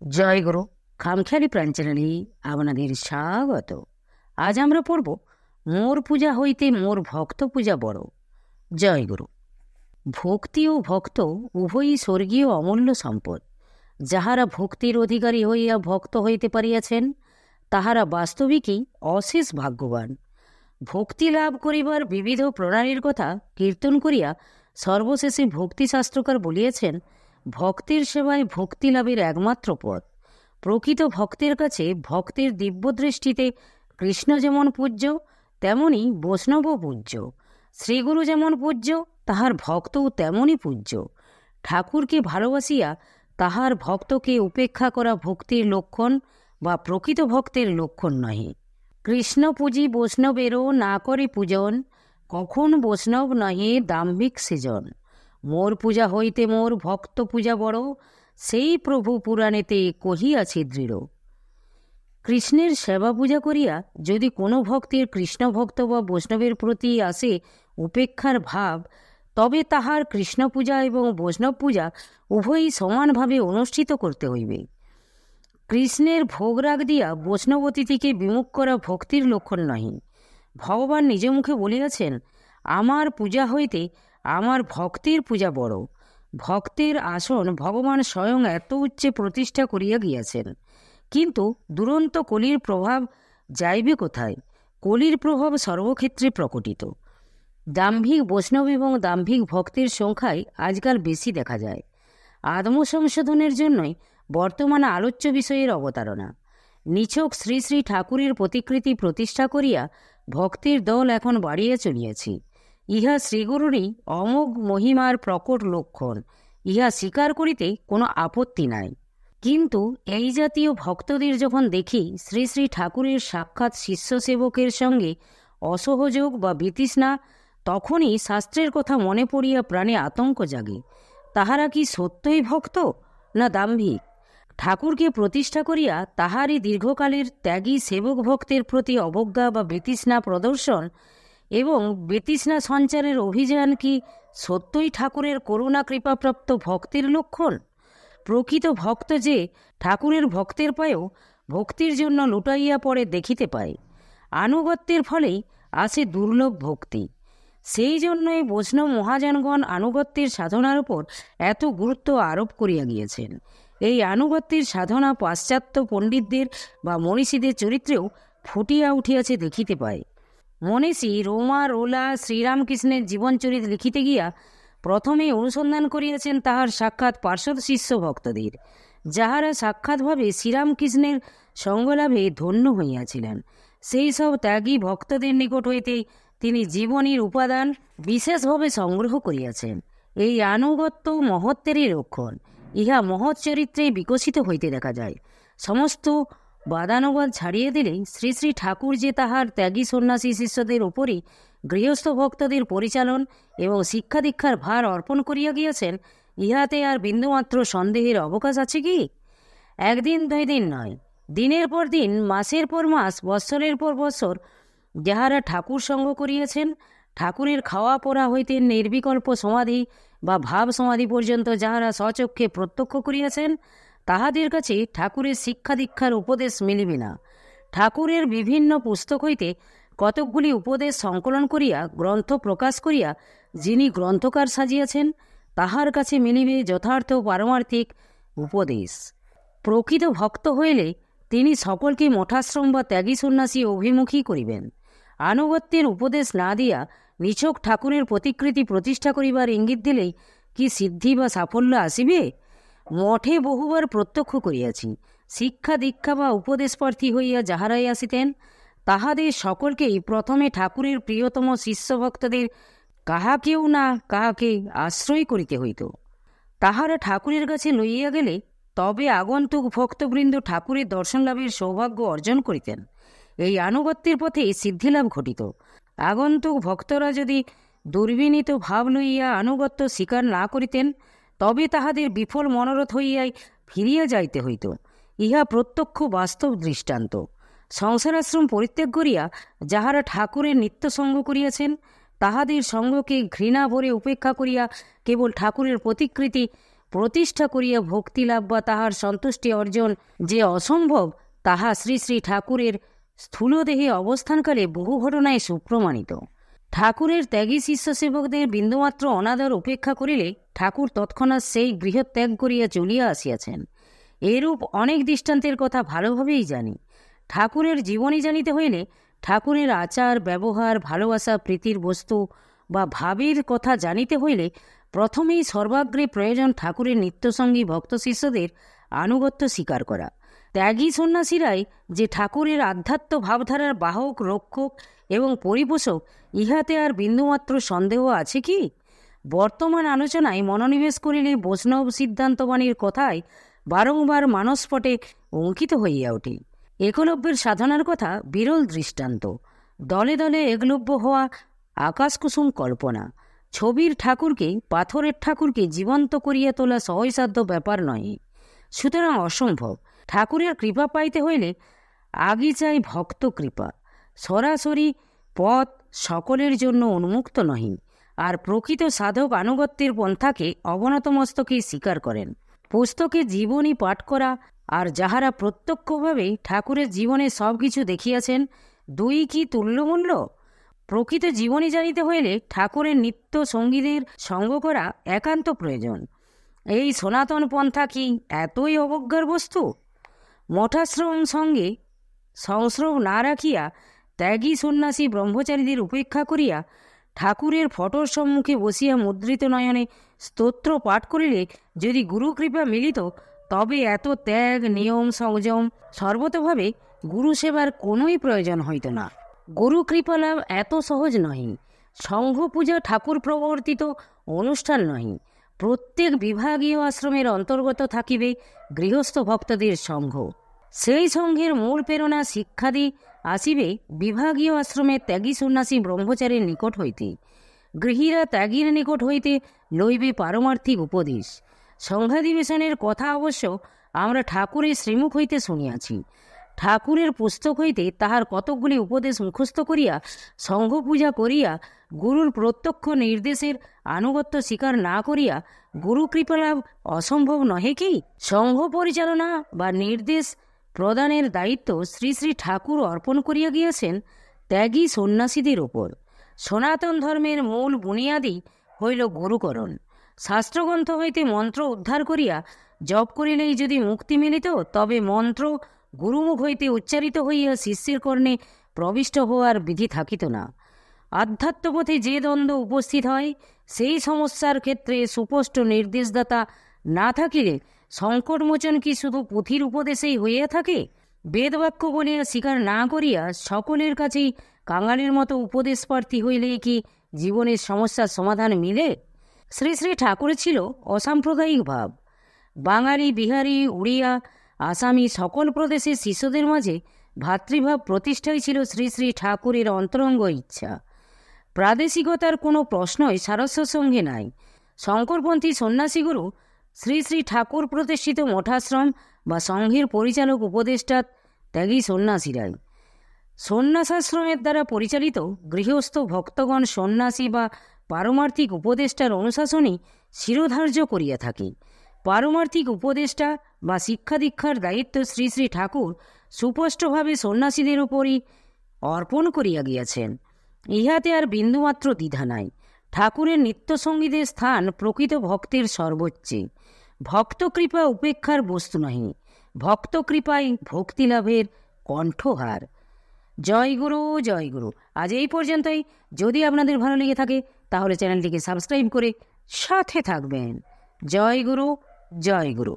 জয় গুরু। খামখেয়ালি প্রাণ চ্যানেলে আপনাদের স্বাগত। আজ আমরা পড়ব মোর পূজা হইতে মোর ভক্ত পূজা বড়। জয় গুরু। ভক্তি ও ভক্ত উভয়ই স্বর্গীয় অমূল্য সম্পদ। যাহারা ভক্তির অধিকারী হইয়া ভক্ত হইতে পারিয়াছেন তাহারা বাস্তবিকই অশেষ ভাগ্যবান। ভক্তি লাভ করিবার বিবিধ প্রণালীর কথা কীর্তন করিয়া সর্বশেষে ভক্তিশাস্ত্রকার বলিয়াছেন, ভক্তের সেবায় ভক্তি লাভের একমাত্র পথ। প্রকৃত ভক্তের কাছে ভক্তের দিব্যদৃষ্টিতে কৃষ্ণ যেমন পূজ্য তেমনি বৈষ্ণবও পূজ্য। শ্রীগুরু যেমন পূজ্য তাহার ভক্তও তেমনই পূজ্য। ঠাকুরকে ভালোবাসিয়া তাহার ভক্তকে উপেক্ষা করা ভক্তির লক্ষণ বা প্রকৃত ভক্তের লক্ষণ নহে। কৃষ্ণ পূজি বৈষ্ণবেরও না করে পূজন, কখন বৈষ্ণব নহে দাম্ভিক সৃজন। মোর পূজা হইতে মোর ভক্ত পূজা বড়, সেই প্রভু পুরাণেতে কহিয়াছে দৃঢ়। কৃষ্ণের সেবা পূজা করিয়া যদি কোনো ভক্তের কৃষ্ণ ভক্ত বা বৈষ্ণবের প্রতি আসে উপেক্ষার ভাব, তবে তাহার কৃষ্ণ পূজা এবং বৈষ্ণব পূজা উভয়ই সমানভাবে অনুষ্ঠিত করতে হইবে। কৃষ্ণের ভোগরাগ দিয়া বৈষ্ণবতীকে বিমুখ করা ভক্তির লক্ষণ নহে। ভগবান নিজ মুখে বলিয়াছেন, আমার পূজা হইতে আমার ভক্তের পূজা বড়। ভক্তের আসন ভগবান স্বয়ং এত উচ্চে প্রতিষ্ঠা করিয়া গিয়াছেন। কিন্তু দুরন্ত কলির প্রভাব যাইবে কোথায়? কলির প্রভাব সর্বক্ষেত্রে প্রকটিত। দাম্ভিক বৈষ্ণব এবং দাম্ভিক ভক্তের সংখ্যায় আজকাল বেশি দেখা যায়। আত্মসংশোধনের জন্যই বর্তমানে আলোচ্য বিষয়ের অবতারণা। নিছক শ্রী শ্রী ঠাকুরের প্রতিকৃতি প্রতিষ্ঠা করিয়া ভক্তের দল এখন বাড়িয়া চলিয়াছি। ইহা শ্রীগুরুরই অমোঘ মহিমার প্রকট লক্ষণ। ইহা স্বীকার করিতে কোনো আপত্তি নাই। কিন্তু এই জাতীয় ভক্তদের যখন দেখি শ্রী শ্রী ঠাকুরের সাক্ষাৎ শিষ্য সেবকের সঙ্গে অসহযোগ বা বিতৃষ্ণা, তখনই শাস্ত্রের কথা মনে পড়িয়া প্রাণে আতঙ্ক জাগে। তাহারা কি সত্যই ভক্ত না দাম্ভিক? ঠাকুরকে প্রতিষ্ঠা করিয়া তাহারই দীর্ঘকালের ত্যাগী সেবক ভক্তের প্রতি অবজ্ঞা বা বিতৃষ্ণা প্রদর্শন এবং বিতৃষ্ণা সঞ্চারের অভিযান কি সত্যই ঠাকুরের করুণা কৃপাপ্রাপ্ত ভক্তের লক্ষণ? প্রকৃত ভক্ত যে ঠাকুরের ভক্তের পায়েও ভক্তির জন্য লুটাইয়া পড়ে দেখিতে পায়। আনুগত্যের ফলেই আসে দুর্লভ ভক্তি। সেই জন্যই বৈষ্ণব মহাজনগণ আনুগত্যের সাধনার উপর এত গুরুত্ব আরোপ করিয়া গিয়েছেন। এই আনুগত্যের সাধনা পাশ্চাত্য পণ্ডিতদের বা মনীষীদের চরিত্রেও ফুটিয়া উঠিয়াছে দেখিতে পায়। মনীষী রোমা রোলা শ্রীরামকৃষ্ণের জীবনচরিত লিখিতে গিয়া প্রথমে অনুসন্ধান করিয়াছেন তাহার সাক্ষাৎ পার্শ্বদ শিষ্য ভক্তদের, যাহারা সাক্ষাৎভাবে শ্রীরামকৃষ্ণের সঙ্গলাভে ধন্য হইয়াছিলেন। সেই সব ত্যাগী ভক্তদের নিকট হইতে তিনি জীবনীর উপাদান বিশেষভাবে সংগ্রহ করিয়াছেন। এই আনুগত্য মহত্বেরই লক্ষণ। ইহা মহৎ চরিত্রে বিকশিত হইতে দেখা যায়। সমস্ত বাদানুবাদ ছাড়িয়ে দিলেই শ্রী শ্রী ঠাকুর যে তাহার ত্যাগী সন্ন্যাসী শিষ্যদের উপরই গৃহস্থ ভক্তদের পরিচালন এবং শিক্ষা দীক্ষার ভার অর্পণ করিয়া গিয়াছেন, ইহাতে আর বিন্দুমাত্র সন্দেহের অবকাশ আছে কি? একদিন 2 দিন নয়, দিনের পর দিন, মাসের পর মাস, বৎসরের পর বৎসর যাহারা ঠাকুর সঙ্গ করিয়াছেন, ঠাকুরের খাওয়া পড়া হইতে নির্বিকল্প সমাধি বা ভাব সমাধি পর্যন্ত যাহারা স্বচক্ষে প্রত্যক্ষ করিয়াছেন, তাহাদের কাছে ঠাকুরের শিক্ষা দীক্ষার উপদেশ মিলিবে না। ঠাকুরের বিভিন্ন পুস্তক হইতে কতকগুলি উপদেশ সংকলন করিয়া গ্রন্থ প্রকাশ করিয়া যিনি গ্রন্থকার সাজিয়াছেন, তাহার কাছে মিলিবে যথার্থ পারমার্থিক উপদেশ। প্রকৃত ভক্ত হইলে তিনি সকলকে মঠাশ্রম বা ত্যাগী সন্ন্যাসী অভিমুখী করিবেন। আনুগত্যের উপদেশ না দিয়া নিছক ঠাকুরের প্রতিকৃতি প্রতিষ্ঠা করিবার ইঙ্গিত দিলেই কি সিদ্ধি বা সাফল্য আসিবে? মঠে বহুবার প্রত্যক্ষ করিয়াছি, শিক্ষা দীক্ষা বা উপদেশ প্রার্থী হইয়া যাহারাই আসিতেন, তাহাদের সকলকেই প্রথমে ঠাকুরের প্রিয়তম শিষ্য ভক্তদের কাহাকেও না কাহাকে আশ্রয় করিতে হইত। তাহারা ঠাকুরের কাছে লইয়া গেলে তবে আগন্তুক ভক্তবৃন্দ ঠাকুরের দর্শন লাভের সৌভাগ্য অর্জন করিতেন। এই আনুগত্যের পথে সিদ্ধিলাভ ঘটিত। আগন্তুক ভক্তরা যদি দুর্বিনীত ভাব লইয়া আনুগত্য স্বীকার না করিতেন, তবে তাহাদের বিফল মনোরথ হইয়াই ফিরিয়া যাইতে হইত। ইহা প্রত্যক্ষ বাস্তব দৃষ্টান্ত। সংসারাশ্রম পরিত্যাগ করিয়া যাহারা ঠাকুরের নিত্য সঙ্গ করিয়াছেন, তাহাদের সঙ্গকে ঘৃণা ভরে উপেক্ষা করিয়া কেবল ঠাকুরের প্রতিকৃতি প্রতিষ্ঠা করিয়া ভক্তি লাভ বা তাহার সন্তুষ্টি অর্জন যে অসম্ভব, তাহা শ্রী শ্রী ঠাকুরের স্থূলদেহে অবস্থানকালে বহু ঘটনায় সুপ্রমাণিত। ঠাকুরের ত্যাগী শিষ্য সেবকদের বিন্দুমাত্র অনাদর উপেক্ষা করিলে ঠাকুর তৎক্ষণাৎ সেই গৃহত্যাগ করিয়া চলিয়া আসিয়াছেন। এরূপ অনেক দৃষ্টান্তের কথা ভালোভাবেই জানি। ঠাকুরের জীবনী জানিতে হইলে, ঠাকুরের আচার ব্যবহার, ভালোবাসা, প্রীতির বস্তু বা ভাবের কথা জানিতে হইলে প্রথমেই সর্বাগ্রে প্রয়োজন ঠাকুরের নিত্যসঙ্গী ভক্ত শিষ্যদের আনুগত্য স্বীকার করা। ত্যাগী সন্ন্যাসীরাই যে ঠাকুরের আধ্যাত্ম ভাবধারার বাহক, রক্ষক এবং পরিপোষক, ইহাতে আর বিন্দুমাত্র সন্দেহ আছে কি? বর্তমান আলোচনায় মনোনিবেশ করিলে বৈষ্ণব সিদ্ধান্তবাণীর কথায় বারংবার মানসপটে অঙ্কিত হইয়া ওঠে। একলব্যের সাধনার কথা বিরল দৃষ্টান্ত। দলে দলে একলব্য হওয়া আকাশকুসুম কল্পনা। ছবির ঠাকুরকে, পাথরের ঠাকুরকে জীবন্ত করিয়া তোলা সহজসাধ্য ব্যাপার নয়, সুতরাং অসম্ভব। ঠাকুরের কৃপা পাইতে হইলে আগে চাই ভক্ত কৃপা। সরাসরি পথ সকলের জন্য উন্মুক্ত নহে, আর প্রকৃত সাধক আনুগত্যের পন্থাকে অবনত মস্তকে স্বীকার করেন। পুস্তকে জীবনী পাঠ করা আর যাহারা প্রত্যক্ষভাবে ঠাকুরের জীবনে সব কিছু দেখিয়াছেন, দুই কি তুল্যমূল্য? প্রকৃত জীবনী জানিতে হইলে ঠাকুরের নিত্য সঙ্গীদের সঙ্গ করা একান্ত প্রয়োজন। এই সনাতন পন্থা কি এতই অবজ্ঞার বস্তু? মঠাশ্রম সঙ্গে সংস্রব না রাখিয়া ত্যাগী সন্ন্যাসী ব্রহ্মচারীদের উপেক্ষা করিয়া ঠাকুরের ফটোর সম্মুখে বসিয়া মুদ্রিত নয়নে স্তোত্র পাঠ করিলে যদি গুরুকৃপা মিলিত, তবে এত ত্যাগ, নিয়ম, সংযম সর্বতভাবে গুরু সেবার কোনোই প্রয়োজন হইত না। গুরু কৃপা লাভ এত সহজ নহে। সংঘ পূজা ঠাকুর প্রবর্তিত অনুষ্ঠান নহে। প্রত্যেক বিভাগীয় আশ্রমের অন্তর্গত থাকিবে গৃহস্থ ভক্তদের সংঘ। সেই সংঘের মূল প্রেরণা শিক্ষাদি আসিবে বিভাগীয় আশ্রমের ত্যাগী সন্ন্যাসী ব্রহ্মচারীর নিকট হইতে। গৃহীরা ত্যাগীর নিকট হইতে লইবে পারমার্থিক উপদেশ। সংঘাধিবেশনের কথা অবশ্য আমরা ঠাকুরের শ্রীমুখ হইতে শুনিয়াছি। ঠাকুরের পুস্তক হইতে তাহার কতকগুলি উপদেশ মুখস্থ করিয়া সংঘ পূজা করিয়া গুরুর প্রত্যক্ষ নির্দেশের আনুগত্য স্বীকার না করিয়া গুরু কৃপালাভ অসম্ভব নহে কি? সংঘ পরিচালনা বা নির্দেশ প্রদানের দায়িত্ব শ্রী শ্রী ঠাকুর অর্পণ করিয়া গিয়াছেন ত্যাগী সন্ন্যাসীদের উপর। সনাতন ধর্মের মূল বুনিয়াদি হইল গুরুকরণ। শাস্ত্রগ্রন্থ হইতে মন্ত্র উদ্ধার করিয়া জপ করিলেই যদি মুক্তি মিলিত, তবে মন্ত্র গুরুমুখ হইতে উচ্চারিত হইয়া শিষ্যের কর্ণে প্রবিষ্ট হওয়ার বিধি থাকিত না। আধ্যাত্মপথে যে দ্বন্দ্ব উপস্থিত হয়, সেই সমস্যার ক্ষেত্রে সুস্পষ্ট নির্দেশদাতা না থাকিলে সংকটমোচন কি শুধু পুঁথির উপদেশেই হইয়া থাকে? বেদবাক্য বলিয়া স্বীকার না করিয়া সকলের কাছেই কাঙালের মতো উপদেশ প্রার্থী হইলে কি জীবনের সমস্যার সমাধান মিলে? শ্রী শ্রী ঠাকুরের ছিল অসাম্প্রদায়িক ভাব। বাঙালি, বিহারি, উড়িয়া, আসামি সকল প্রদেশের শিষ্যদের মাঝে ভ্রাতৃভাব প্রতিষ্ঠাই ছিল শ্রী শ্রী ঠাকুরের অন্তরঙ্গ ইচ্ছা। প্রাদেশিকতার কোনো প্রশ্নই সারস্য সঙ্গে নাই। শঙ্করপন্থী সন্ন্যাসীগুরু শ্রী শ্রী ঠাকুর প্রতিষ্ঠিত মঠাশ্রম বা সংঘের পরিচালক উপদেষ্টা ত্যাগী সন্ন্যাসীরাই। সন্ন্যাসাশ্রমের দ্বারা পরিচালিত গৃহস্থ ভক্তগণ সন্ন্যাসী বা পারমার্থিক উপদেষ্টার অনুশাসনই শিরোধার্য করিয়া থাকে। পারমার্থিক উপদেষ্টা বা শিক্ষা দীক্ষার দায়িত্ব শ্রী শ্রী ঠাকুর সুস্পষ্টভাবে সন্ন্যাসীদের উপরই অর্পণ করিয়া গিয়াছেন। ইহাতে আর বিন্দুমাত্র দ্বিধা নাই। ঠাকুরের নিত্যসঙ্গীদের স্থান প্রকৃত ভক্তের সর্বোচ্চে। ভক্তকৃপা উপেক্ষার বস্তু নহে, ভক্তকৃপাই ভক্তিলাভের কণ্ঠহার। জয় গুরু, জয় গুরু। আজ এই পর্যন্তই। যদি আপনাদের ভালো লেগে থাকে তাহলে চ্যানেলটিকে সাবস্ক্রাইব করে সাথে থাকবেন। জয় গুরু, জয় গুরু।